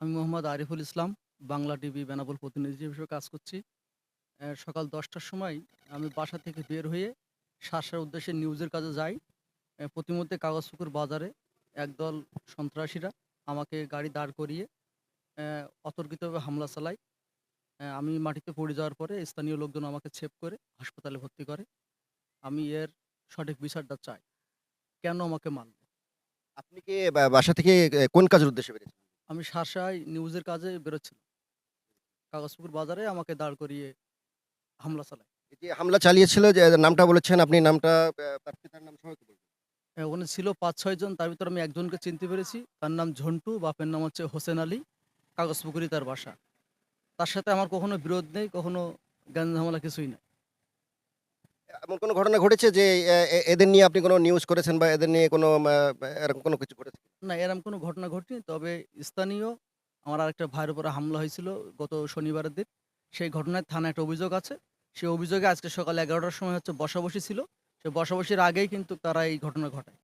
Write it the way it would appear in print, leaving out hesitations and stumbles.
আমি মোহাম্মদ আরিফুল ইসলাম, বাংলা টিভি বেনাপোল প্রতিনিধি হিসেবে কাজ করছি। সকাল ১০টার সময় আমি বাসা থেকে বের হয়ে শাসার উদ্দেশ্যে নিউজের কাজে যাই। প্রতিমধ্যে কাগজপুকুর বাজারে একদল সন্ত্রাসীরা আমাকে গাড়ি দাঁড় করিয়ে অতর্কিতভাবে হামলা চালায়। আমি মাটিতে পড়ে যাওয়ার পরে স্থানীয় লোকজন আমাকে ছেপ করে হাসপাতালে ভর্তি করে। আমি এর সঠিক বিচারটা চাই। কেন আমাকে মারল? আপনি কি বাসা থেকে কোন কাজের উদ্দেশ্যে বেরিয়েছেন? আমি শাসায় নিউজের কাজে বেরোচ্ছিলাম। কাগজপুকুর বাজারে আমাকে দাঁড় করিয়ে হামলা চালায়। এই যে হামলা চালিয়েছিল যে নামটা বলেছেন আপনি নামটা তার পিতার নাম সহ একটু বলবেন। ওখানে ছিল ৫-৬ জন। তার ভিতরে আমি একজনকে চিনতে পেরেছি। তার নাম ঝন্টু, বাপের নাম হচ্ছে হোসেন আলী। কাগজপুকুরি তার বাসা। তার সাথে আমার কখনো বিরোধ নেই, কখনো ঝামেলা কিছুই নাই। এমন কোনো ঘটনা ঘটেছে যে এদের নিয়ে আপনি কোনো নিউজ করেছেন বা এদের নিয়ে কোনো এরকম কোনো কিছু ঘটেছে? না, এরকম কোনো ঘটনা ঘটেনি। তবে স্থানীয় আমার আরেকটা ভাইয়ের উপরে হামলা হয়েছিল গত শনিবারের দিন। সেই ঘটনায় থানায় একটা অভিযোগ আছে। সেই অভিযোগে আজকে সকাল ১১টার সময় হচ্ছে বসাবসি ছিল। সে বসাবসির আগেই কিন্তু তারা এই ঘটনা ঘটায়।